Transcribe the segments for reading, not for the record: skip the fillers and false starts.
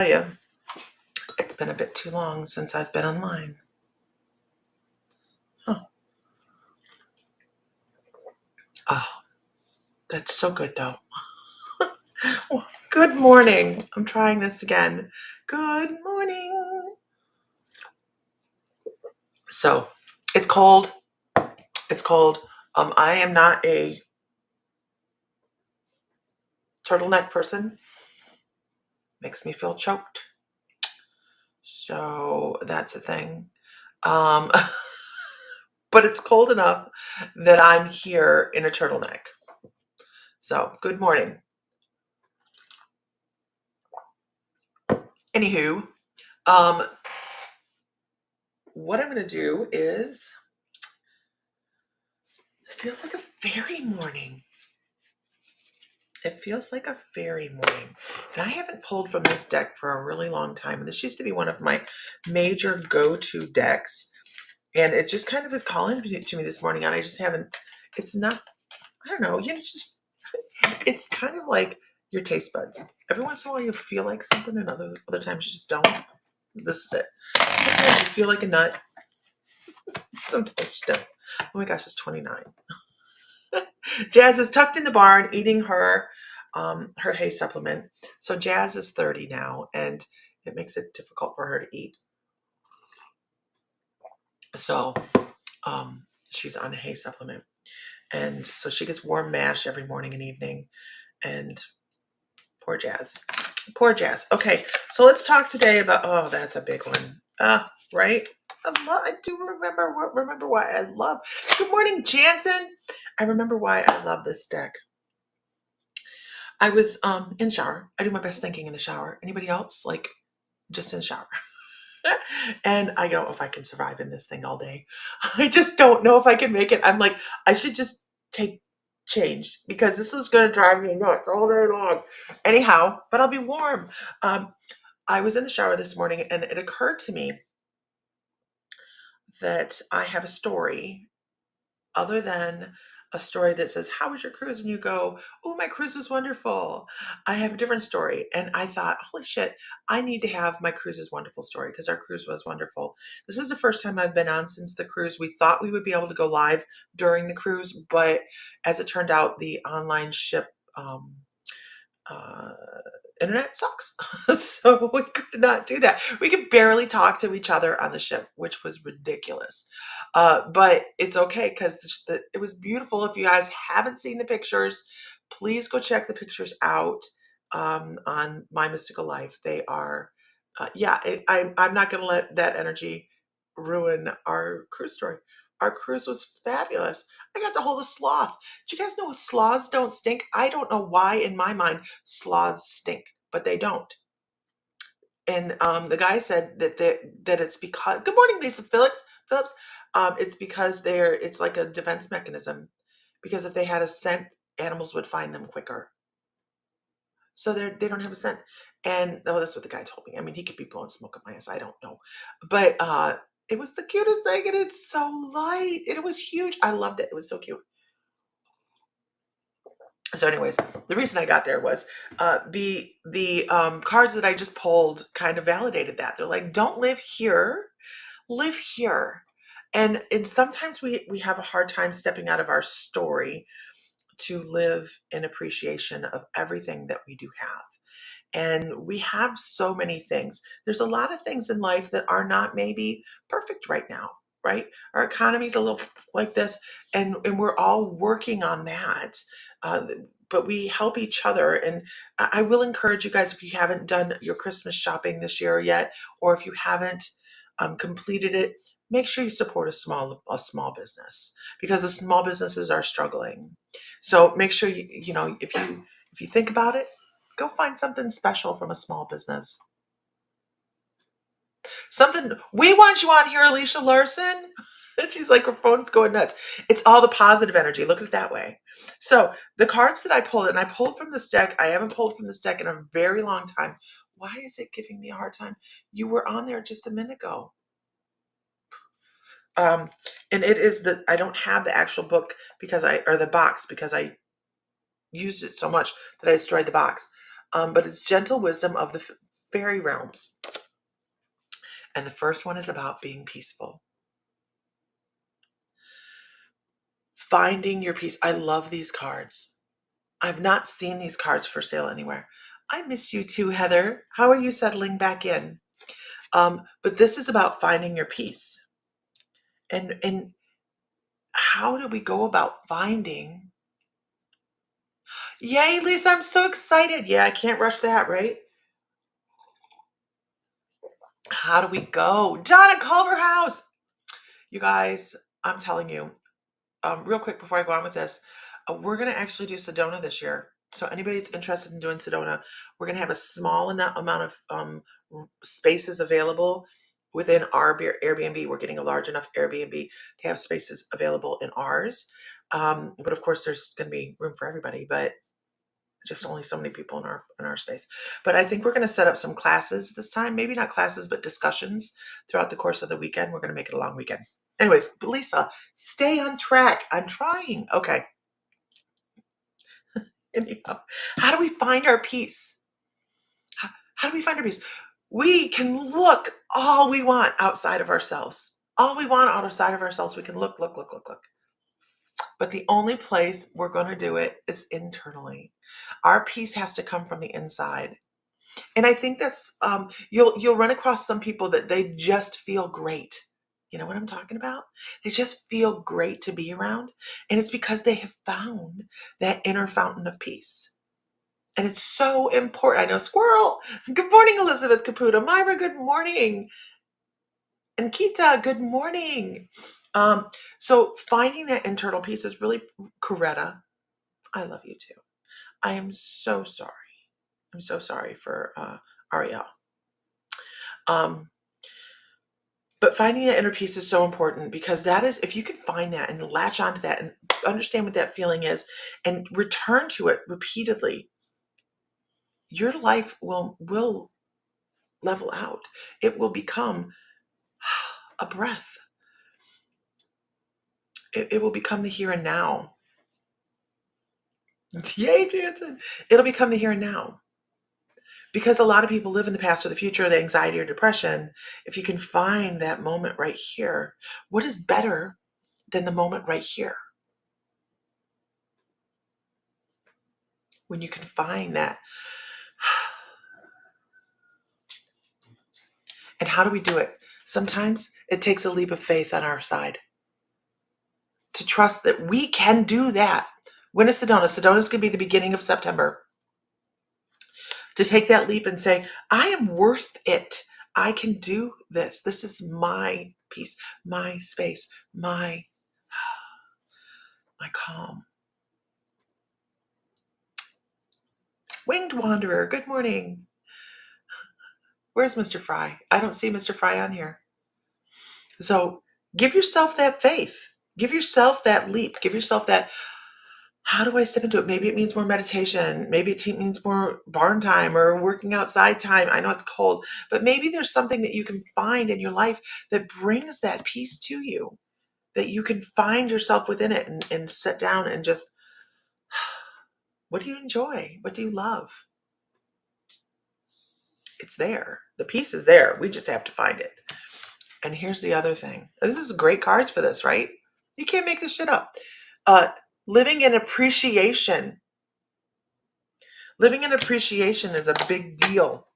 You, it's been a bit too long since I've been online. Huh. Oh, that's so good though. Good morning. I'm trying this again. Good morning. So, it's cold. It's cold. I am not a turtleneck person. Makes me feel choked. So that's a thing. Um, but it's cold enough that I'm here in a turtleneck. So, good morning. Anywho, um, what I'm going to do is, it feels like a fairy morning. It feels like a fairy morning. And I haven't pulled from this deck for a really long time. And this used to be one of my major go-to decks. And it just kind of is calling to me this morning. And I just haven't, it's not, I don't know, it's kind of like your taste buds. Every once in a while you feel like something and other times you just don't. This is it. Sometimes you feel like a nut. Sometimes you don't. Oh my gosh, it's 29. Jazz is tucked in the barn eating her hay supplement. So Jazz is 30 now, and it makes it difficult for her to eat. So she's on a hay supplement. And so she gets warm mash every morning and evening. And poor Jazz. Poor Jazz. Okay, so let's talk today about, oh, that's a big one. Right? I do remember why I love. Good morning, Jansen. I remember why I love this deck. I was in the shower. I do my best thinking in the shower. Anybody else? Like, just in the shower. And I don't know if I can survive in this thing all day. I just don't know if I can make it. I'm like, I should just take change because this is going to drive me nuts all day long. Anyhow, but I'll be warm. I was in the shower this morning and it occurred to me that I have a story other than a story that says, how was your cruise? And you go, oh, my cruise was wonderful. I have a different story. And I thought, holy shit, I need to have my cruise is wonderful story because our cruise was wonderful. This is the first time I've been on since the cruise. We thought we would be able to go live during the cruise, but as it turned out, the online ship uh, internet sucks. So we could not do that. We could barely talk to each other on the ship, which was ridiculous. But it's okay because it was beautiful. If you guys haven't seen the pictures, please go check the pictures out on My Mystical Life. They are, I'm not going to let that energy ruin our cruise story. Our cruise was fabulous. I got to hold a sloth. Do you guys know sloths don't stink? I don't know why in my mind sloths stink, but they don't. And the guy said that it's because. Good morning, Lisa Phillips. It's because it's like a defense mechanism. Because if they had a scent, animals would find them quicker. So they don't have a scent. And that's what the guy told me. I mean, he could be blowing smoke up my ass. I don't know, but it was the cutest thing, and it's so light, and it was huge. I loved it. It was so cute. So anyways, the reason I got there was the cards that I just pulled kind of validated that. They're like, don't live here, live here. And sometimes we have a hard time stepping out of our story to live in appreciation of everything that we do have. And we have so many things. There's a lot of things in life that are not maybe perfect right now, right? Our economy's a little like this, and we're all working on that. Uh, but we help each other. And I will encourage you guys, if you haven't done your Christmas shopping this year yet, or if you haven't completed it, make sure you support a small business because the small businesses are struggling. So make sure you know if you think about it, go find something special from a small business. Something we want you on here, Alicia Larson. She's like, her phone's going nuts. It's all the positive energy. Look at it that way. So the cards that I pulled, and I pulled from this deck, I haven't pulled from this deck in a very long time. Why is it giving me a hard time? You were on there just a minute ago. And it is I don't have the actual book or the box because I used it so much that I destroyed the box. But it's Gentle Wisdom of the fairy realms. And the first one is about being peaceful. Finding your peace. I love these cards. I've not seen these cards for sale anywhere. I miss you too, Heather. How are you settling back in? But this is about finding your peace. And how do we go about finding? Yay, Lisa, I'm so excited. Yeah, I can't rush that, right? How do we go? Donna Culver House. You guys, I'm telling you, real quick before I go on with this, we're going to actually do Sedona this year. So anybody that's interested in doing Sedona, we're going to have a small amount of spaces available within our Airbnb. We're getting a large enough Airbnb to have spaces available in ours. But of course, there's going to be room for everybody, but just only so many people in our space. But I think we're going to set up some classes this time. Maybe not classes, but discussions throughout the course of the weekend. We're going to make it a long weekend. Anyways, Lisa, stay on track. I'm trying. Okay. Anyhow, how do we find our peace? How do we find our peace? We can look all we want outside of ourselves. All we want outside of ourselves, we can look. But the only place we're going to do it is internally. Our peace has to come from the inside. And I think that's you'll run across some people that they just feel great. You know what I'm talking about? They just feel great to be around. And it's because they have found that inner fountain of peace. And it's so important. I know, squirrel. Good morning, Elizabeth Caputo. Myra, good morning. And Kita, good morning. So finding that internal peace is really, Coretta, I love you too. I am so sorry. I'm so sorry for Ariel. But finding that inner peace is so important, because that is, if you can find that and latch onto that and understand what that feeling is and return to it repeatedly, your life will level out. It will become a breath. It will become the here and now. Yay, Jansen. It'll become the here and now. Because a lot of people live in the past or the future, the anxiety or depression. If you can find that moment right here, what is better than the moment right here? When you can find that. And how do we do it? Sometimes it takes a leap of faith on our side to trust that we can do that. When is Sedona? Sedona is going to be the beginning of September. To take that leap and say, I am worth it. I can do this. This is my peace, my space, my calm. Winged Wanderer, good morning. Where's Mr. Fry? I don't see Mr. Fry on here. So give yourself that faith. Give yourself that leap. Give yourself that, how do I step into it? Maybe it means more meditation. Maybe it means more barn time or working outside time. I know it's cold, but maybe there's something that you can find in your life that brings that peace to you, that you can find yourself within it and sit down and just, what do you enjoy? What do you love? It's there. The peace is there. We just have to find it. And here's the other thing. This is great cards for this, right? You can't make this shit up. Living in appreciation. Living in appreciation is a big deal.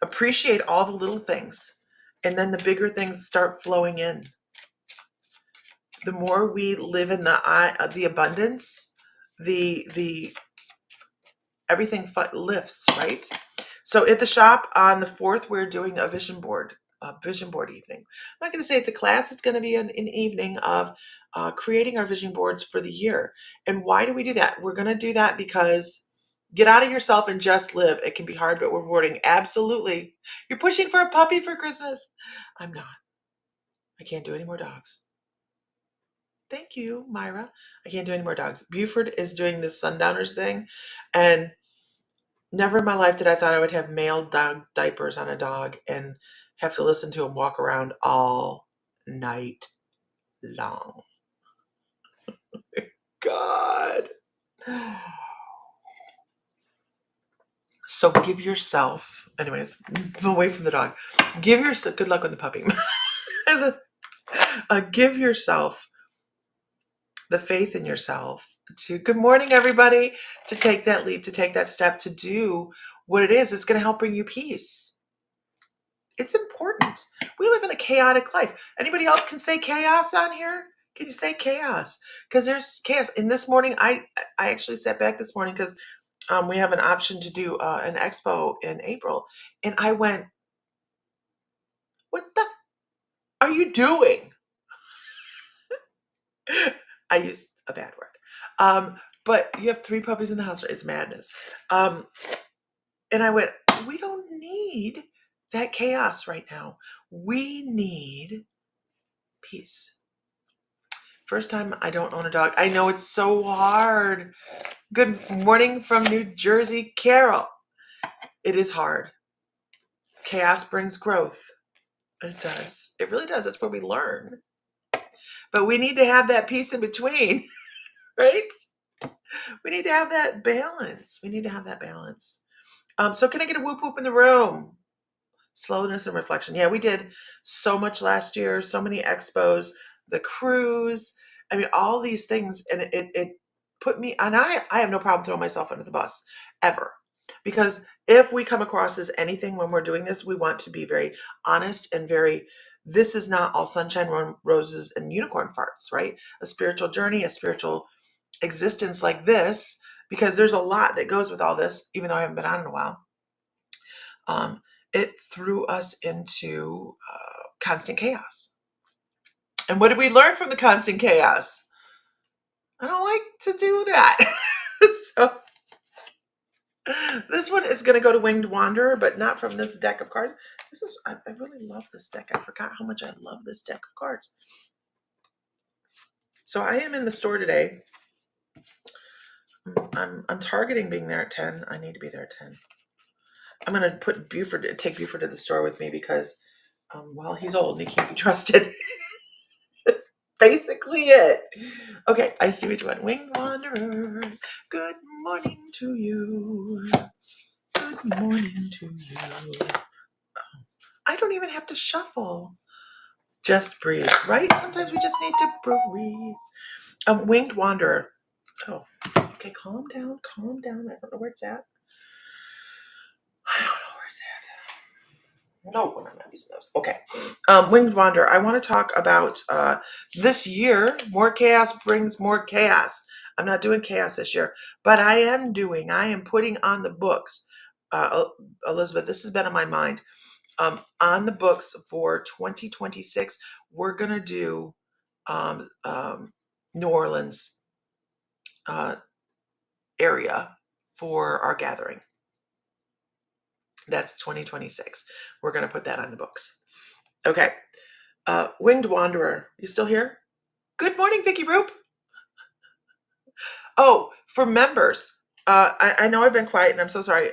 Appreciate all the little things, and then the bigger things start flowing in. The more we live in the abundance, the everything lifts, right? So at the shop on the 4th, we're doing a vision board evening. I'm not going to say it's a class. It's going to be an evening of creating our vision boards for the year. And why do we do that? We're going to do that because get out of yourself and just live. It can be hard, but rewarding. Absolutely. You're pushing for a puppy for Christmas. I'm not. I can't do any more dogs. Thank you, Myra. I can't do any more dogs. Buford is doing this sundowners thing, and never in my life did I thought I would have male dog diapers on a dog and have to listen to him walk around all night long. God. So give yourself Anyways, away from the dog. Give yourself good luck with the puppy. Give yourself the faith in yourself to, good morning, everybody, to take that leap, to take that step, to do what it is. It's going to help bring you peace. It's important. We live in a chaotic life. Anybody else can say chaos on here? Can you say chaos? Because there's chaos. And this morning, I actually sat back this morning because we have an option to do an expo in April. And I went, what the are you doing? I used a bad word. But you have 3 puppies in the house. It's madness. And I went, we don't need that chaos right now. We need peace. First time I don't own a dog. I know it's so hard. Good morning from New Jersey, Carol. It is hard. Chaos brings growth. It does. It really does. That's where we learn. But we need to have that peace in between, right? We need to have that balance. We need to have that balance. So can I get a whoop whoop in the room? Slowness and reflection. Yeah, we did so much last year, so many expos, the cruise. I mean, all these things. And it put me, and I have no problem throwing myself under the bus ever. Because if we come across as anything when we're doing this, we want to be very honest and very, this is not all sunshine, roses, and unicorn farts, right? A spiritual journey, a spiritual existence like this, because there's a lot that goes with all this, even though I haven't been on in a while. It threw us into constant chaos. And what did we learn from the constant chaos? I don't like to do that. So this one is going to go to Winged Wanderer, but not from this deck of cards. I really love this deck. I forgot how much I love this deck of cards. So I am in the store today. I'm targeting being there at 10. I need to be there at 10. I'm going to take Buford to the store with me because, well, he's old and he can't be trusted. That's basically it. Okay, I see which one. Winged Wanderer, good morning to you. Good morning to you. I don't even have to shuffle. Just breathe, right? Sometimes we just need to breathe. Winged Wanderer. Oh, okay, calm down, calm down. I don't know where it's at. I don't know where it's at. No, I'm not using those. Okay. Winged Wanderer. I want to talk about this year. More chaos brings more chaos. I'm not doing chaos this year, but I am putting on the books. Elizabeth, this has been on my mind. On the books for 2026, we're going to do New Orleans area for our gathering. That's 2026. We're going to put that on the books. Okay. Winged Wanderer, you still here? Good morning, Vicky Roop. Oh, for members, I know I've been quiet and I'm so sorry.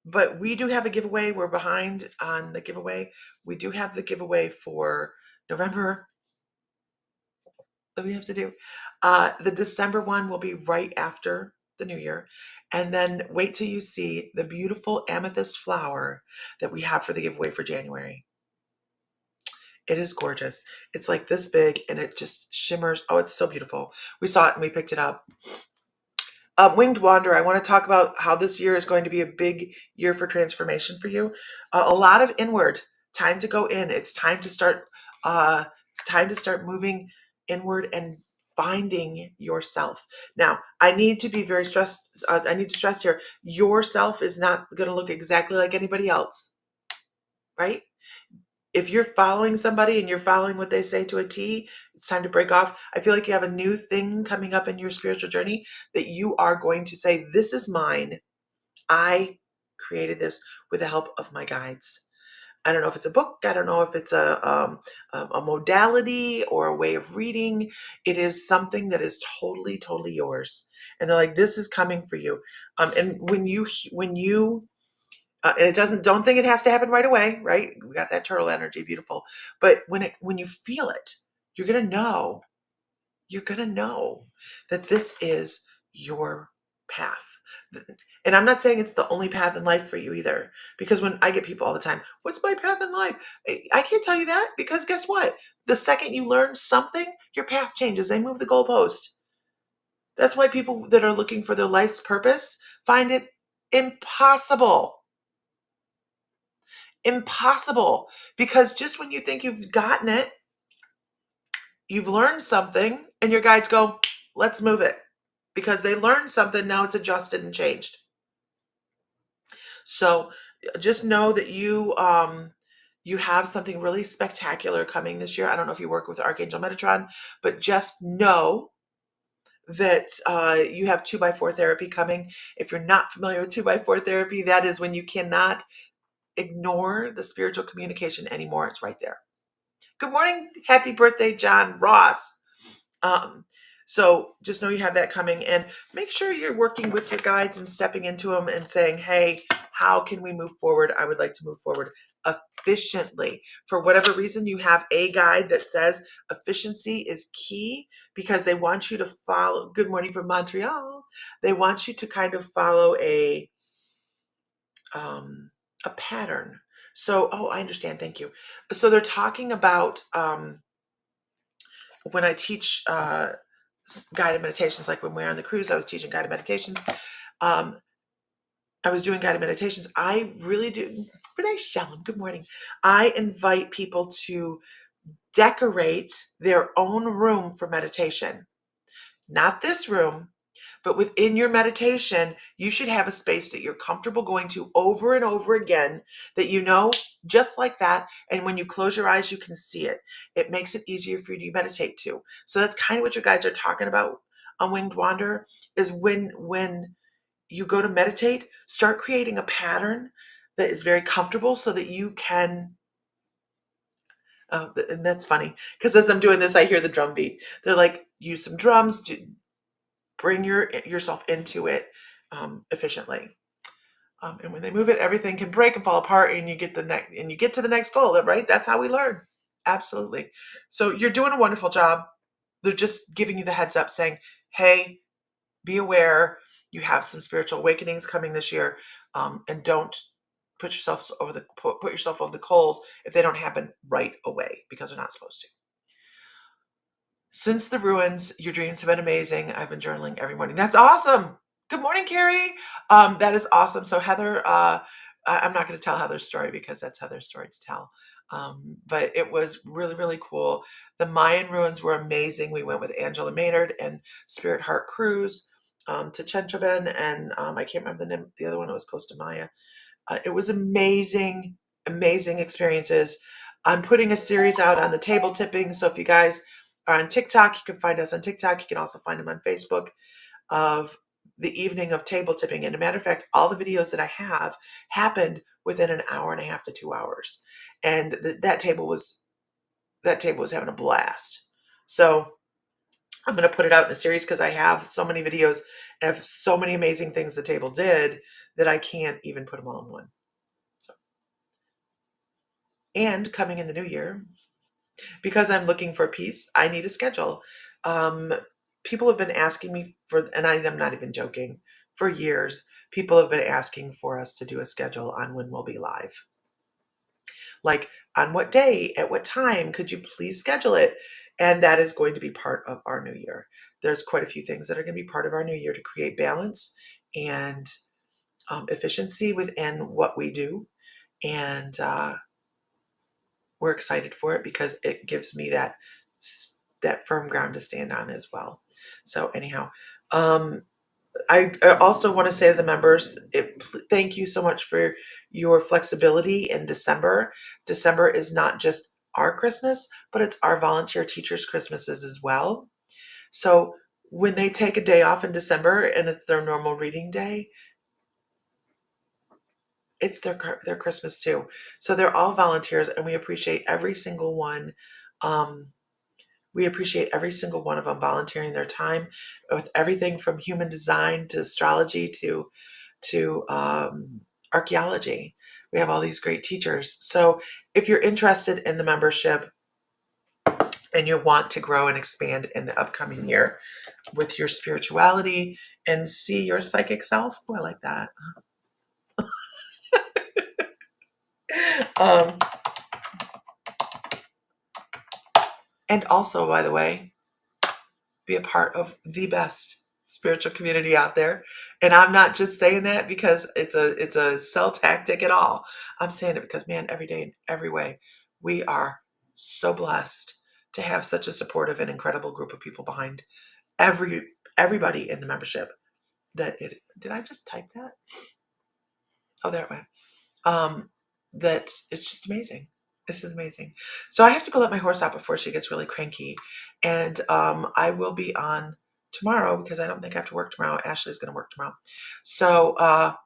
But we do have a giveaway. We're behind on the giveaway. We do have the giveaway for November that we have to do. The December one will be right after the new year. And then wait till you see the beautiful amethyst flower that we have for the giveaway for January. It is gorgeous. It's like this big and it just shimmers. Oh, it's so beautiful. We saw it and we picked it up. Winged Wanderer, I want to talk about how this year is going to be a big year for transformation for you. A lot of inward. Time to go in. It's time to start. Moving inward and finding yourself. Now, I need to be very stressed. I need to stress here. Yourself is not going to look exactly like anybody else, right? If you're following somebody and you're following what they say to a T, it's time to break off. I feel like you have a new thing coming up in your spiritual journey that you are going to say, this is mine. I created this with the help of my guides. I don't know if it's a book. I don't know if it's a modality or a way of reading. It is something that is totally, totally yours. And they're like, this is coming for you. And when you and don't think it has to happen right away, right? We got that turtle energy, beautiful. But when you feel it, you're going to know that this is your path. And I'm not saying it's the only path in life for you either, because when I get people all the time, what's my path in life? I can't tell you that, because guess what? The second you learn something, your path changes. They move the goalpost. That's why people that are looking for their life's purpose find it impossible. Impossible. Because just when you think you've gotten it, you've learned something, and your guides go, let's move it. Because they learned something, now it's adjusted and changed. So just know that you have something really spectacular coming this year. I don't know if you work with Archangel Metatron, but just know that you have 2x4 therapy coming. If you're not familiar with 2x4 therapy, that is when you cannot ignore the spiritual communication anymore. It's right there. Good morning. Happy birthday, John Ross. Um, so just know you have that coming, and make sure you're working with your guides and stepping into them and saying, hey, how can we move forward? I would like to move forward efficiently. For whatever reason, you have a guide that says efficiency is key, because they want you to follow. Good morning from Montreal. They want you to kind of follow a pattern. So, oh, I understand. Thank you. So they're talking about when I teach guided meditations, like when we were on the cruise, I was teaching guided meditations. Um, I was doing guided meditations. I really do. Renee Shellum, good morning. I invite people to decorate their own room for meditation. Not this room, but within your meditation, you should have a space that you're comfortable going to over and over again, that you know, just like that. And when you close your eyes, you can see it. It makes it easier for you to meditate too. So that's kind of what your guides are talking about on Winged Wander, is when you go to meditate, start creating a pattern that is very comfortable so that you can. And that's funny, because as I'm doing this, I hear the drum beat. They're like, use some drums, bring yourself into it efficiently. And when they move it, everything can break and fall apart, and you get to the next goal. Right? That's how we learn. Absolutely. So you're doing a wonderful job. They're just giving you the heads up, saying, "Hey, be aware. You have some spiritual awakenings coming this year, and don't put yourself over the coals if they don't happen right away, because they're not supposed to." Since the ruins, your dreams have been amazing. I've been journaling every morning. That's awesome. Good morning, Carrie. That is awesome. So Heather, I'm not going to tell Heather's story, because that's Heather's story to tell. But it was really, really cool. The Mayan ruins were amazing. We went with Angela Maynard and Spirit Heart Cruise to Chenchaben, and I can't remember the name. The other one, it was Costa Maya. It was amazing, amazing experiences. I'm putting a series out on the table tipping. So if you guys are on TikTok, you can find us on TikTok. You can also find them on Facebook, of the evening of table tipping. And a matter of fact, all the videos that I have happened within an hour and a half to 2 hours. And that table was having a blast. So I'm going to put it out in a series, because I have so many videos of so many amazing things the table did that I can't even put them all in one. So, and coming in the new year, because I'm looking for peace, I need a schedule. People have been asking me for, and I'm not even joking, for years, people have been asking for us to do a schedule on when we'll be live. Like, on what day, at what time, could you please schedule it? And that is going to be part of our new year. There's quite a few things that are going to be part of our new year to create balance and efficiency within what we do. And we're excited for it, because it gives me that firm ground to stand on as well. So anyhow, I also want to say to the members, thank you so much for your flexibility in December. December is not just our Christmas, but it's our volunteer teachers' Christmases as well. So when they take a day off in December and it's their normal reading day, it's their Christmas too. So they're all volunteers, and we appreciate every single one. We appreciate every single one of them volunteering their time with everything from human design to astrology to archaeology. We have all these great teachers. So if you're interested in the membership, and you want to grow and expand in the upcoming year with your spirituality and see your psychic self. Oh, I like that. Um, and also, by the way, be a part of the best spiritual community out there. And I'm not just saying that because it's a sell tactic at all. I'm saying it because, man, every day in every way, we are so blessed to have such a supportive and incredible group of people behind everybody in the membership. That it did I just type that? Oh, that way. Um, that it's just amazing. This is amazing. So I have to go let my horse out before she gets really cranky. And I will be on tomorrow because I don't think I have to work tomorrow. Ashley's going to work tomorrow. So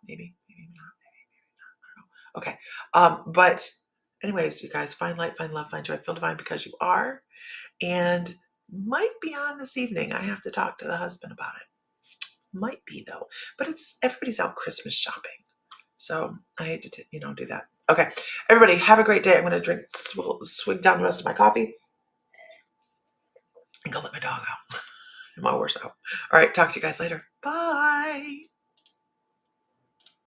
maybe not. Okay. But anyways, you guys, find light, find love, find joy, feel divine because you are. And might be on this evening. I have to talk to the husband about it. Might be though. But it's everybody's out Christmas shopping. So I hate to, do that. Okay, everybody, have a great day. I'm going to swig down the rest of my coffee and go let my dog out and my horse out. All right, talk to you guys later. Bye.